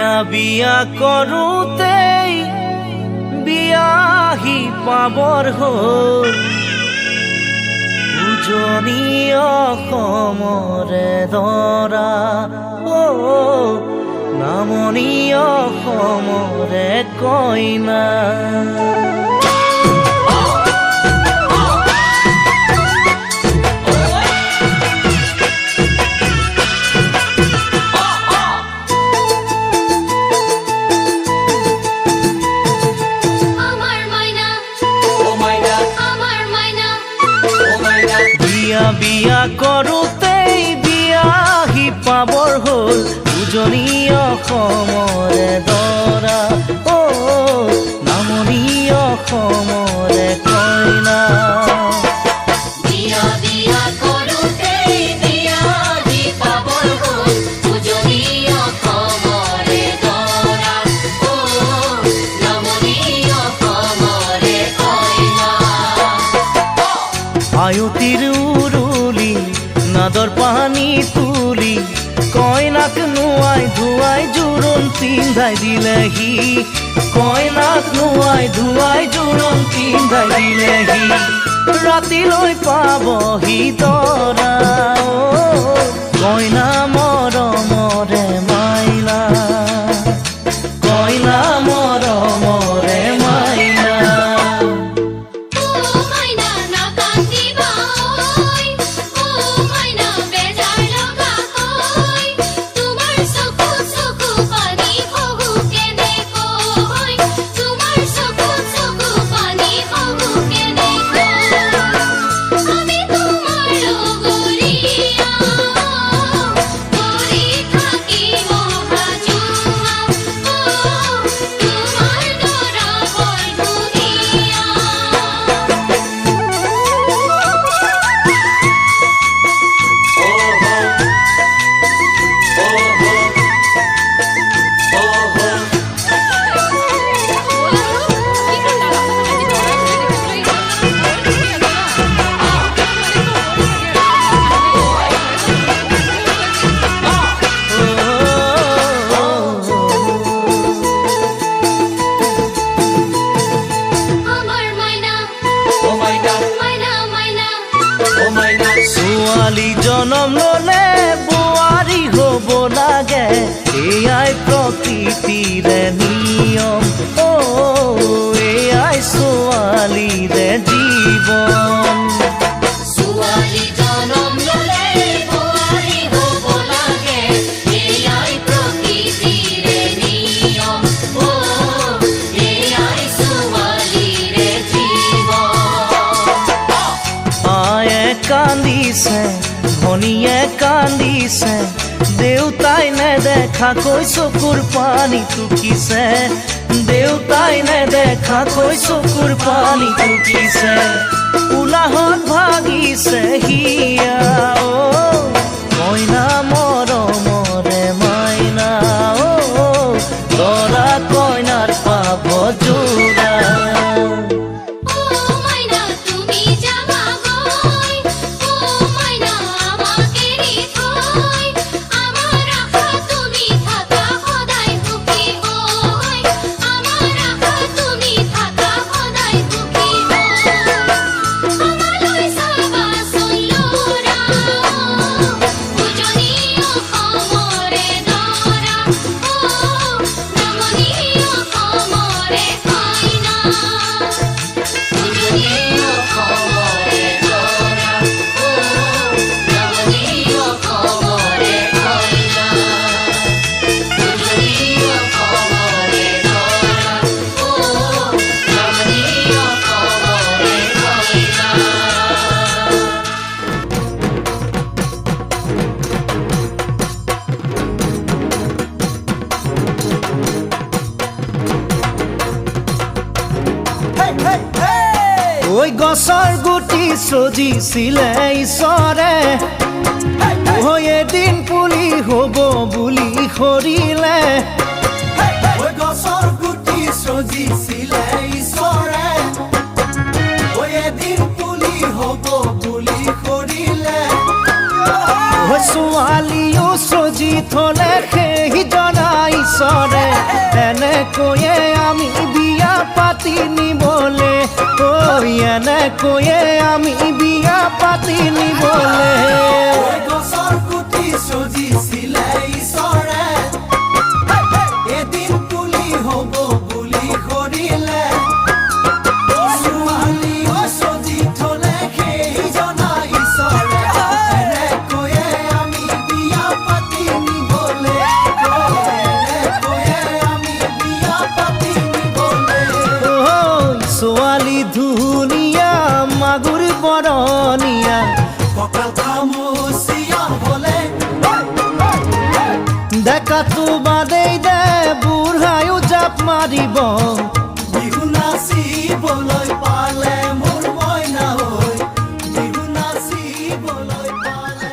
বিয়া কৰোঁতেই বিয়াহি পাবৰ হ'ল উজনি অসমৰে দৰা নামনি অসমৰে কইনা বিয়া কৰোঁতেই বিয়াহি পাবৰ হ'ল উজনি অসমৰে দৰা নামনি অসমৰে কইনা আয়তিৰ উৰুলি নাদৰ পানী তুলি কইনাক নোৱাই ধুৱাই জোৰোণ পিন্ধাই দিলেহি কইনাক নোৱাই ধুৱাই জোৰোণ পিন্ধাই দিলেহি ৰাতিলৈ পাবহি দৰা কইনা মৰমৰে মাইনা কইনা মৰমৰে মাইনা ছোৱালী জনম ল'লে বোৱাৰী হ'ব লাগে এয়াই প্ৰকৃতিৰে নিয়ম এয়াই ছোৱালীৰে জীৱন কান্দিছে ভনীয়ে কান্দিছে দেউতাই নেদেখাকৈ চকুৰ পানী টুকিছে দেউতাই নেদেখাকৈ চকুৰ পানী টুকিছে উলাহত ভাগিছে হিয়া কইনা মৰমৰে মাইনা দৰা কইনাৰ পাব জোৰা ঐ গছৰ গুটি সজিছিলে ঈশ্বৰে এদিন পুলি হ'ব বুলি সৰিলে ঐ গছৰ গুটি সজিছিলে ঈশ্বৰে এদিন পুলি হ'ব বুলি সৰিলে ছোৱালীও সজি থলে সেই জনা ঈশ্বৰে কৈয়ে আমি বিয়া পাতি নিবলে কৈয়ে আমি বিয়া পাতি নিবলে গছৰ গুটি সজিছিলে ঈশ্বৰে এদিন পুলি হ'ব বুলি কৰিলে ছোৱালী সজি থলে সেইজনা ঈশ্বৰে কৈয়ে আমি বিয়া পাতি নিবলে ছোৱালী ধুনীয়া মাগুৰ বৰণীয়া কঁকাল খামুচিয়া হলে দেখাতো বাদেই দে বুঢ়ায়ো জাপ মাৰিব বিহু নাচিবলৈ পালে মোৰ মইনা হৈ বিহু নাচিবলৈ পালে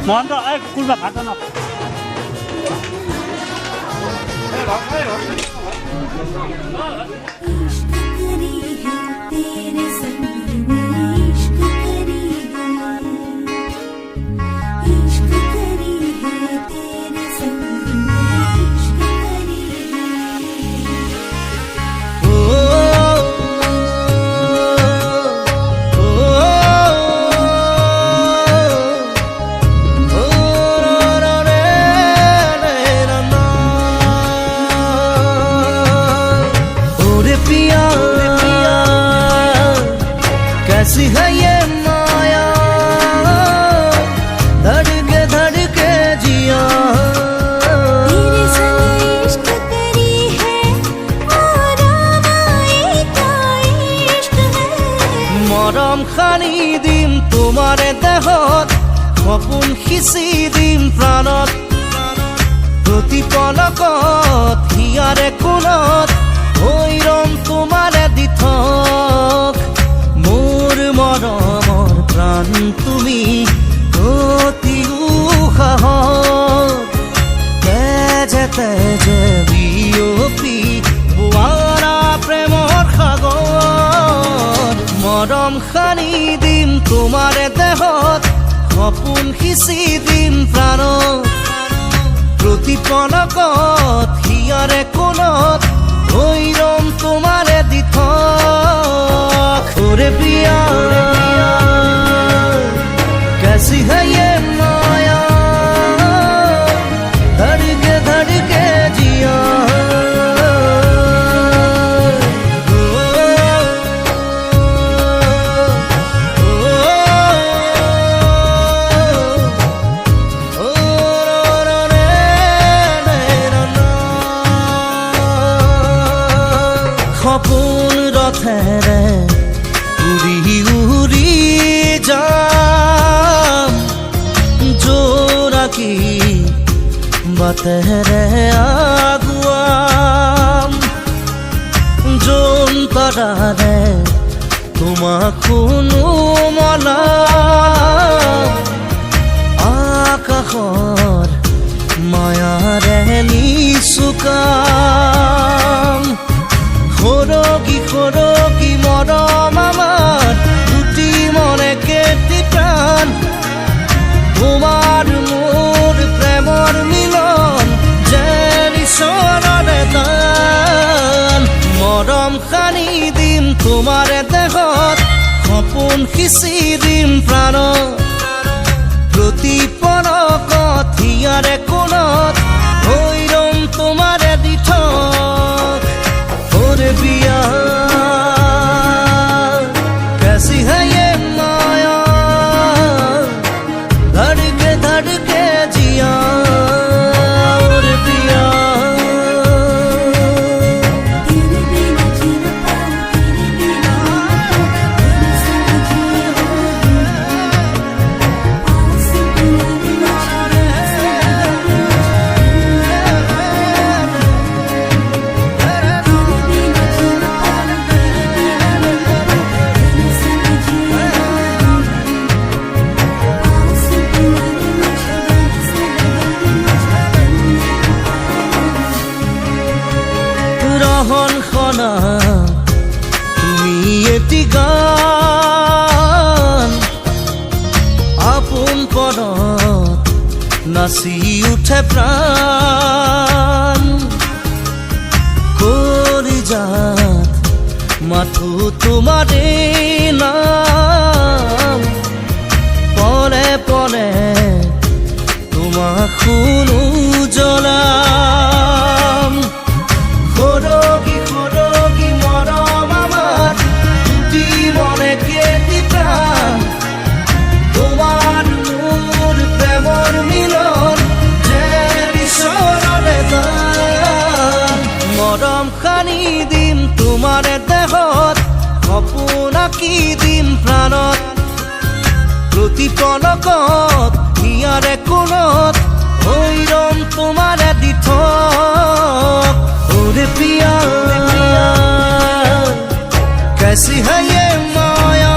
Món đó, ai cún vào phát nó. कैसी है ये माया धड़के धड़के जिया तेरे संग इश्क करी है आरामाए का इश्क है মৰম খানি দিম তোমাৰে দেহত সপোন সিঁচি দিম প্ৰাণত প্ৰতি পলকত হিয়াৰে কোণত হৈ ৰম তোমাৰে দি থক মোৰ মৰমৰ প্ৰাণ তুমি অতি উশাহত তেজে তেজে বিয়পি বোৱাৰা প্ৰেমৰ সাগৰ মৰম সানি দিম তোমাৰে দেহত সপোন সিঁচি দিম প্ৰাণত প্ৰতি পলকত হিয়াৰে কোণত হৈ ৰম তোমাৰে দি থক ওৰে পিয়া कैसी है ये माया धड़के धड़के जिया সপোন ৰথেৰে উৰি উৰি যাম জোৰাকি বাটেৰে আগুৱাম যোন তৰাৰে তোমাক শুনো মলাম আকাশৰ মায়াৰে নিচুকাম সৰগী সৰগী মৰম আমাৰ দুটি মনে কেটি প্ৰাণ তোমাৰ মোৰ প্ৰেমৰ মিলন যেন ঈশ্বৰৰে দান মৰম সানি দিম তোমাৰে দেহত সপোন সিঁচি দিম প্ৰাণত প্ৰতি পলকত হিয়াৰে কোণত হৈ ৰম তোমাৰে দি থক ওরে পিয়া कैसी है ये माया धड़के धड़के जिया ओरे पिया तेरे बिना जीना पाऊं तेरे बिना तेरे संग जिए हो आस पुरानी নাচি উঠে প্ৰাণ কৰি যাত মাথো তোমাৰে নাম পৰে পৰে তোমাক শুনো জ্বলাম সৰগী সৰগী মৰম আমাৰ দুটি মনে কেতি প্ৰাণ তোমার মোর প্রেমর মিলন যে ঈশ্বররে যান মরম খানি দিম তোমার দেহত সপোন আঁকি দিম প্রাণত প্রতি পলকত হিয়ারে কোণত হৈৰম তোমাৰে দি থক ওৰে প্ৰিয়া कैसी है ये माया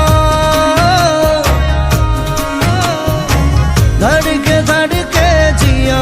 धड़के धड़के जिया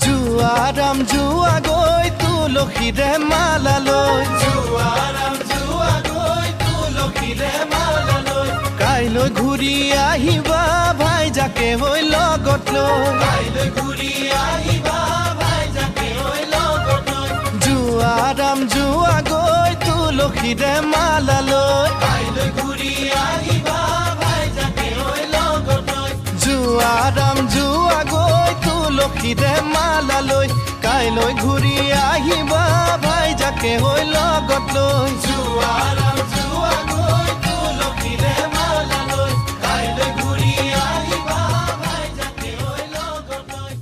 জুৱাৰাম জুৱা গৈ তুলসীৰে মালা লৈ জুৱাৰাম জুৱা গৈ তুলসীৰে মালা লৈ কাইলৈ ঘূৰি আহিবা ভাইজাকে হৈ লগত লৈ কাইলৈ ঘূৰি আহিবা ভাইজাকে হৈ লগত লৈ জুৱাৰাম জুৱা গৈ তুলসীৰে মালা লৈ কাইলৈ ঘূৰি আহিবা ভাইজাকে হৈ লগত লৈ জুৱাৰাম জুৱা গৈ তুলসীৰে মালা লৈ কাইলৈ ঘূৰি আহিবা ভাইজাকে যাকে হৈ লগত লৈ জোৱাৰাম জোৱা গৈ তুলসীৰে মালা লৈ কাইলৈ ঘূৰি আহিবা ভাই যাকে হৈ লগত লৈ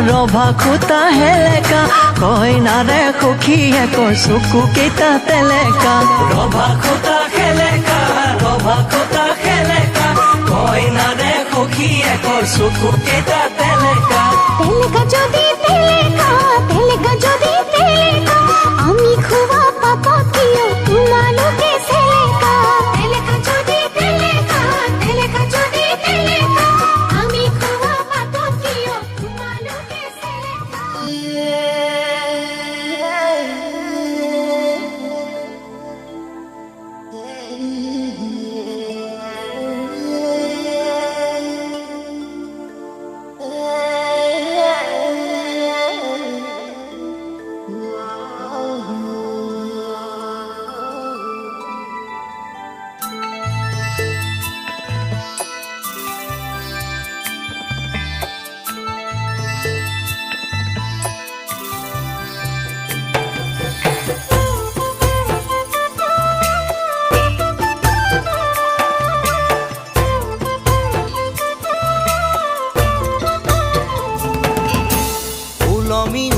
ৰভা খুটা হেলেকা কইনাৰে সখীয়ে কৈ চকু কেইটা তেলেকা ৰভা খুটা হেলেকা কইনাৰে সখীয়ে কৈ চকু কেইটা তেলেকা তেলেকা যদি তেলেকা আমি খুবা পাপা কিয় তোমালোকে সেলেকা তেলেকা যদি তেলেকা আমি খুবা পাপা কিয় তোমালোকে সেলেকা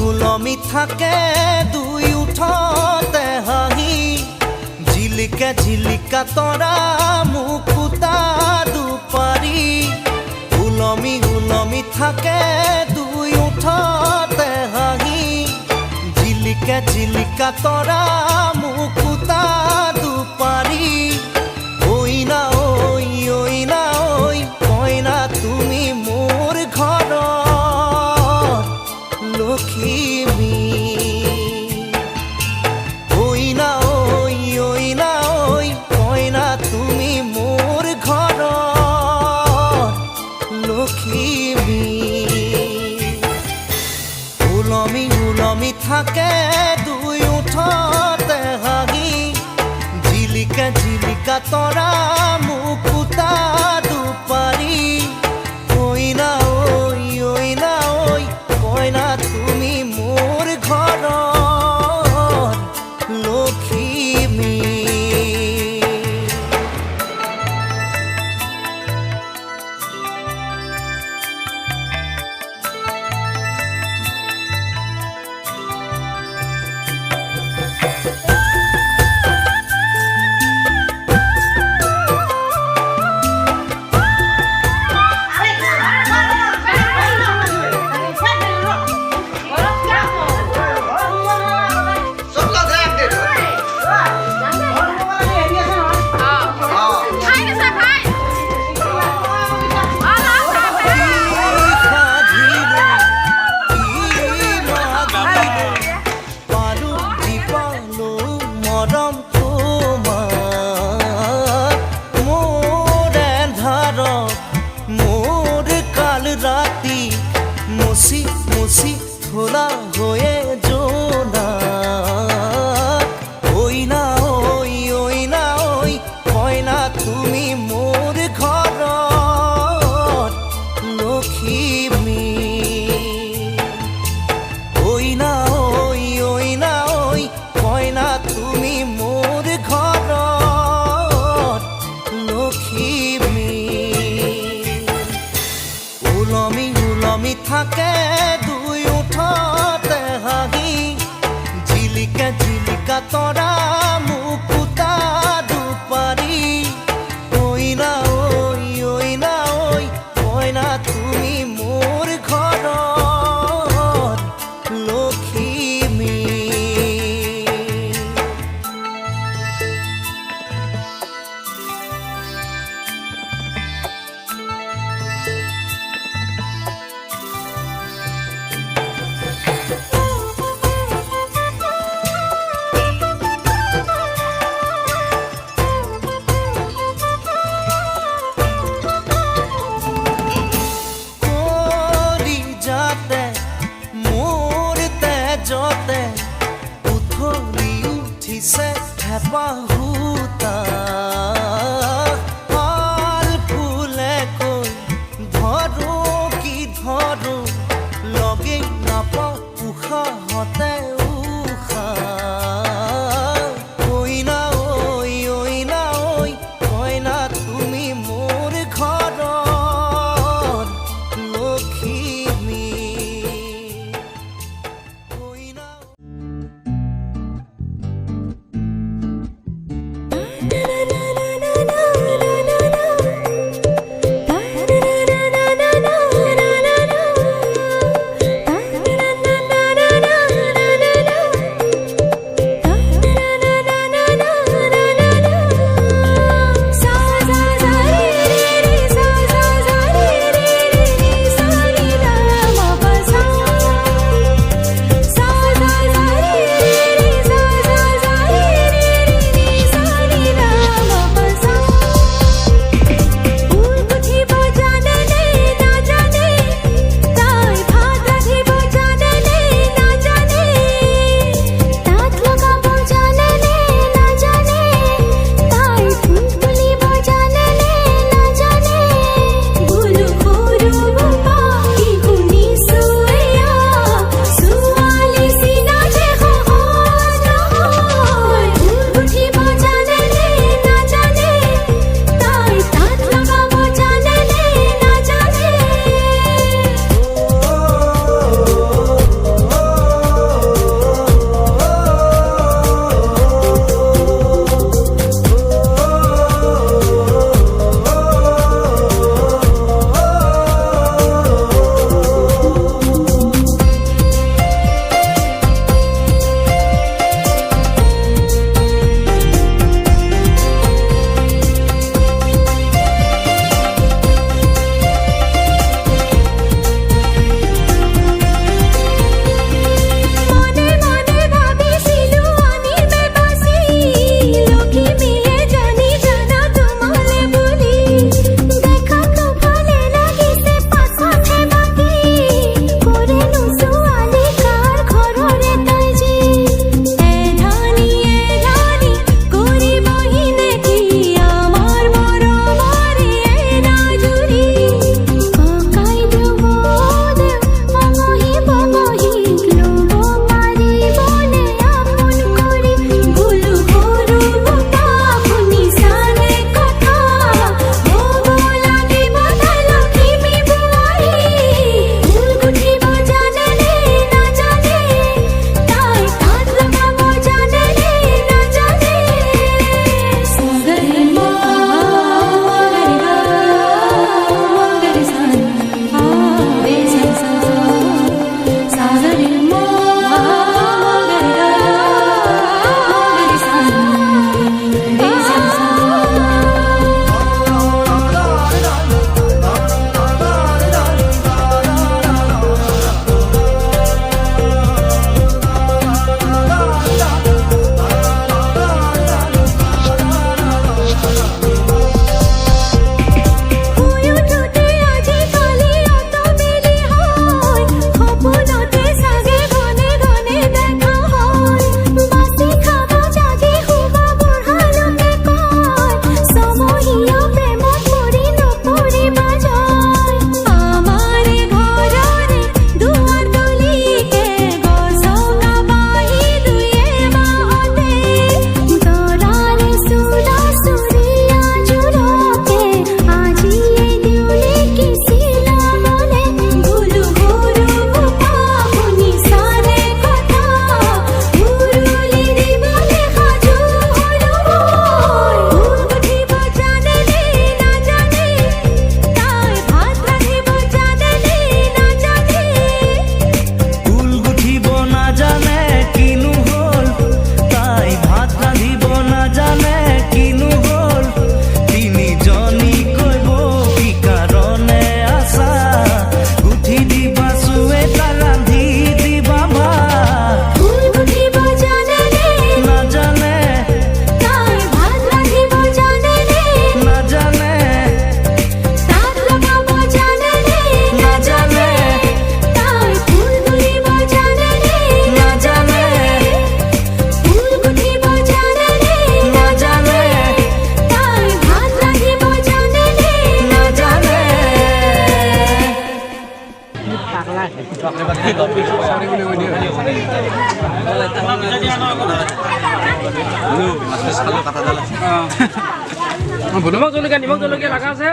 উলমি থাকে দুই উঠতে হাঁহি ঝিলিকা তৰা মুকুতা দুপাৰি উলমি থাকে দুই উঠতে হাঁহি ঝিলিকা তৰা মুকুতা দুপাৰি ঐ না ঐ কইনা তুমি মোৰ ঘৰৰ লক্ষ্মী ঐ না ঐ কইনা তুমি মোৰ ঘৰৰ লক্ষ্মী উলমি থাকে দুই উঠতে হাঁহি ঝিলিকা তৰা মুকুতা দুপাৰি ঐ না ঐ কইনা তুমি মোৰ ঘৰৰ লক্ষ্মী হতে উথলি উঠিছে হেঁপাহোতা পাল ফুলে কৈ ধৰো কি ধৰো লগে নাপাওঁ উশাহতে উশাহ কইনা ঐ কইনা তুমি মোৰ ঘৰৰ লখিমী কইনা Na na na নিমখ জলকীয়া লাগা আছে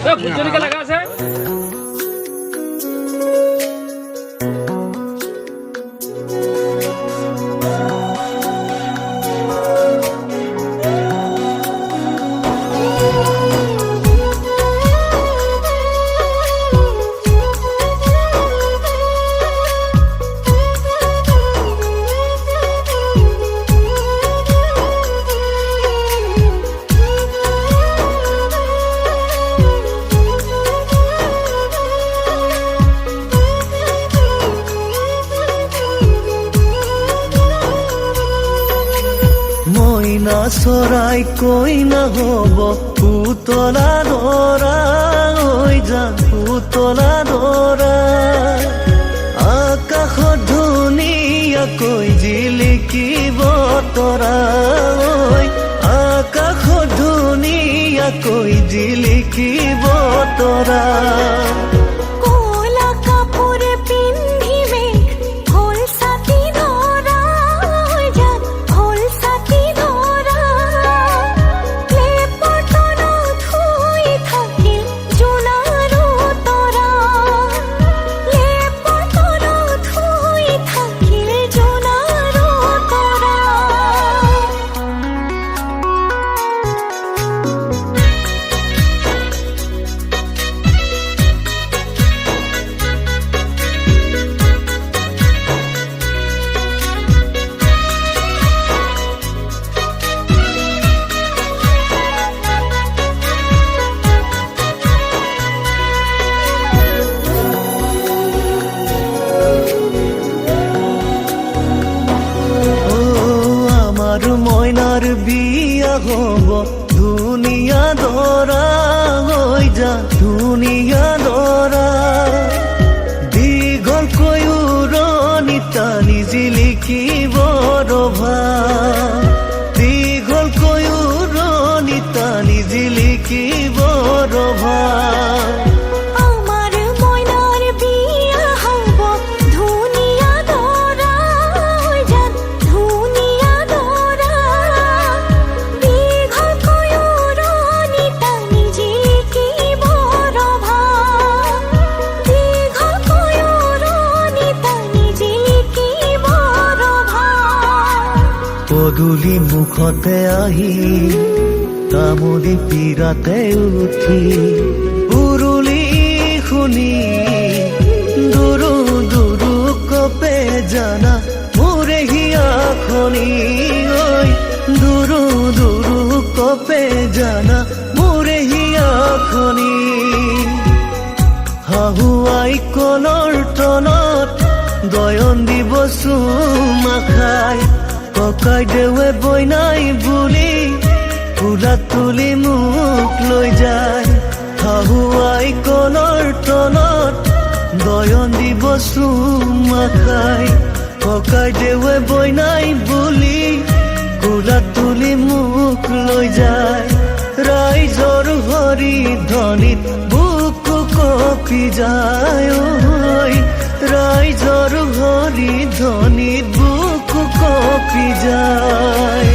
ভোট জলকীয়া লাগা আছে মইনা চৰাই কইনা হব পুতলা দৰা ঐ যান পুতলা দৰা আকাশত ধুনীয়াকৈ জিলিকিব তৰা ঐ আকাশত ধুনীয়াকৈ জিলিকিব তৰা মইনাৰ বিয়া হব ধুনিয়া দৰা হৈ যা ধুনিয়া দৰা দীঘলকৈ উৰণি টানি জিলিকিব ৰভা দীঘলকৈ উৰণি টানি জিলিকিব ৰভা পদূলি মুখতে আহি তামুলি পীৰাতে উঠি উৰুলি শুনি দুৰু দুৰু কপে জানা মোৰে হিয়াখনি ঐ দুৰু দুৰু কপে জানা মোৰে হিয়াখনি হাহুৱাই কলৰ তনত দয়ন দিব চুমা খাই ককাই দেৱে বইনাই বুলি ফুলা তুলি মোক লৈ যায় হাহুৱাই কলৰ তলত দয়ন দিব চুমা খাই ককাই দেৱে বইনাই বুলি ফুলা তুলি মোক লৈ যায় ৰাইজৰ হৰি ধ্বনিত বুকু কঁপি যায় ঐ ৰাইজৰ হৰি ধ্বনিত বুকু কঁপি যায়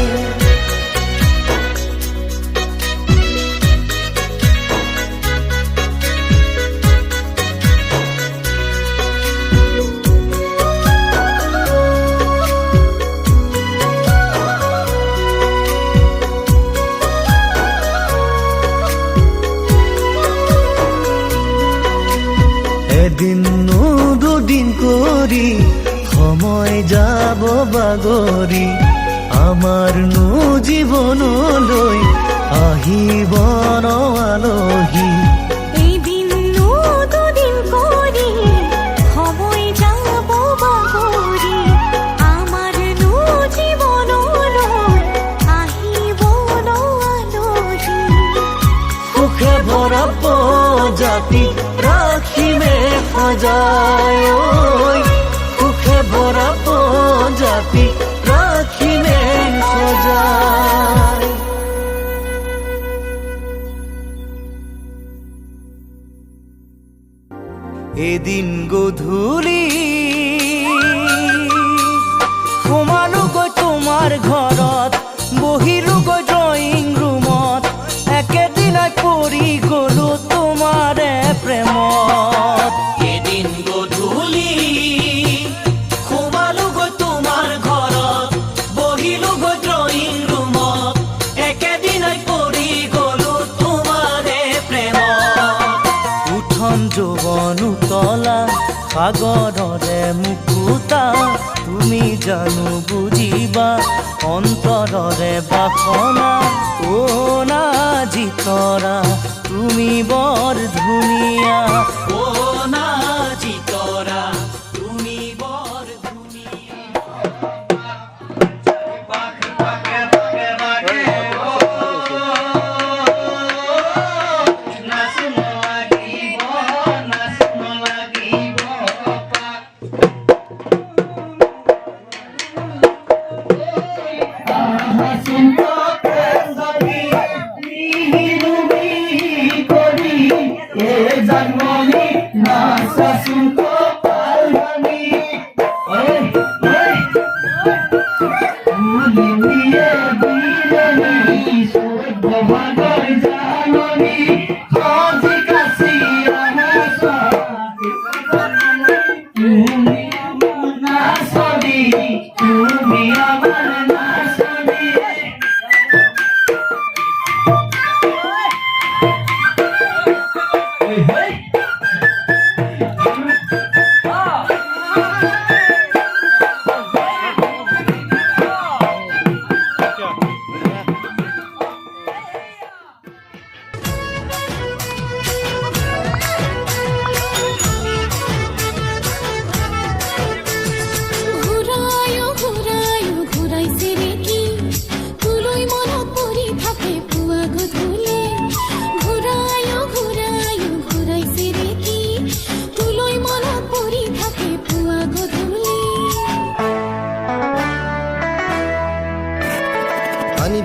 এদিন দুদিন কৰি সময় যাব বাগৰি আমাৰ জীৱনলৈ আহিব ন আলহী সুখে ভৰা জাতি ৰাখিমে সজায় সুখে ভৰা জাতি ৰাখিমে সজায় এদিন গধূলি সাগৰৰে মুকুতা তুমি জানো বুজিবা অন্তৰৰে বাসনা অ নাজিতৰা তুমি বৰ ধুনীয়া অ নাজিতৰা তুমি বৰ ধুনীয়া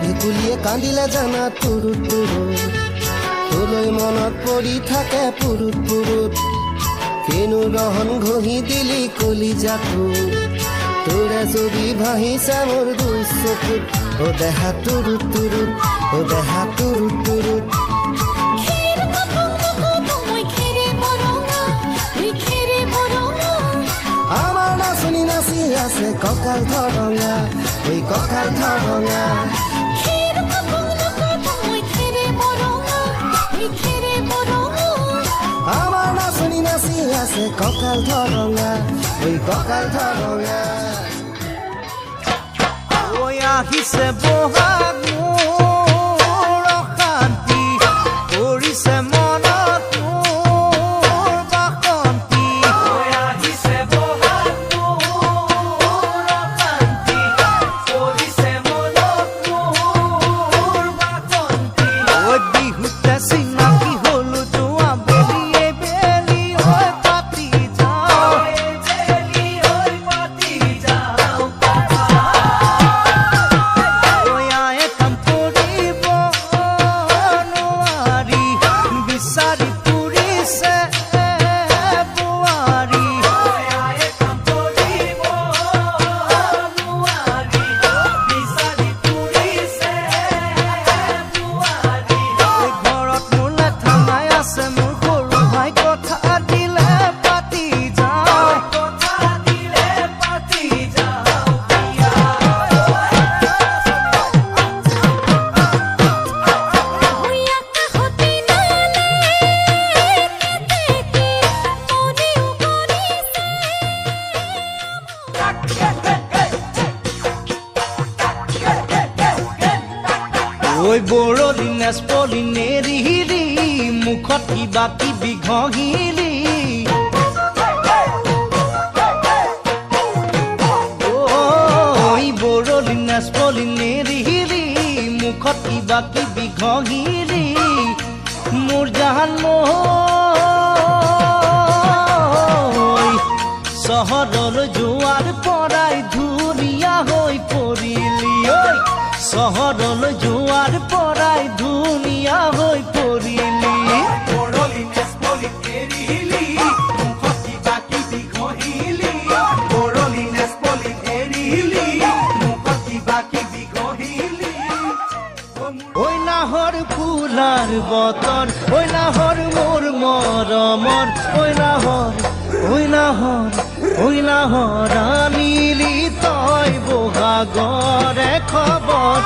ভেকুলীয়ে কান্দিলে জানা তুৰুত তুৰুত তোলৈ মনত পৰি থাকে পুৰুত পুৰুত কেনু ৰহন ঘঁহি দিলি কলিজাটো তোৰে ছবি ভাহিছে মোৰ দুই চকুত অ দেহা তুৰুত তুৰুত অ দেহা তুৰুত তুৰুত আমাৰ নাচনি নাচি আছে কঁকাল ধৰঙা ঐ কঁকাল ধৰঙা আমাৰ নাচনি নাচি আছে কঁকাল ধৰঙা ঐ কঁকাল ধৰঙা ঐ আহিছে বহাগ মোৰ অশান্তি কৰিছে মনত মোৰ বাসন্তি ঐ আহিছে বহাগ মোৰ অশান্তি কৰিছে মনত মোৰ বাসন্তি ঐ বিহুতে চিনাকি হলো যোৱা বেলিয়ে বেলি ঐ পাতি যাওঁ বেলি ঐ পাতি যাওঁ ঐ আয়ে কাম কৰিব নোৱাৰি বিচাৰি ফুৰিছে বোৱাৰী ঐ আয়ে কাম কৰিব নোৱাৰি বিচাৰি ফুৰিছে বোৱাৰী ঘৰত মোৰ লেঠামাই আছে মোৰ সৰু ভাই কথা দিলে পাতি যাওঁ কথা দিলে পাতি যাওঁ ঐ বৰদিন নেচপলিনে ৰিহিলি মুখত কিবা কিবি ঘঁহিলি ঐ বৰদিন নেচপলিনে ৰিহিলি মুখত কিবা কিবি ঘঁহিলি মোৰ জাহান মই চহৰলৈ যোৱাৰ পৰাই ধুনীয়া হৈ পৰিলি ঐ চহৰলৈ যোৱাৰ পৰাই ধুনীয়া হৈ পৰিলি ঐ নাহৰ ফুলাৰ বতৰ ঐ নাহৰ মোৰ মৰমৰ ঐ নাহৰ আনিলি তই বহাগৰে খবৰ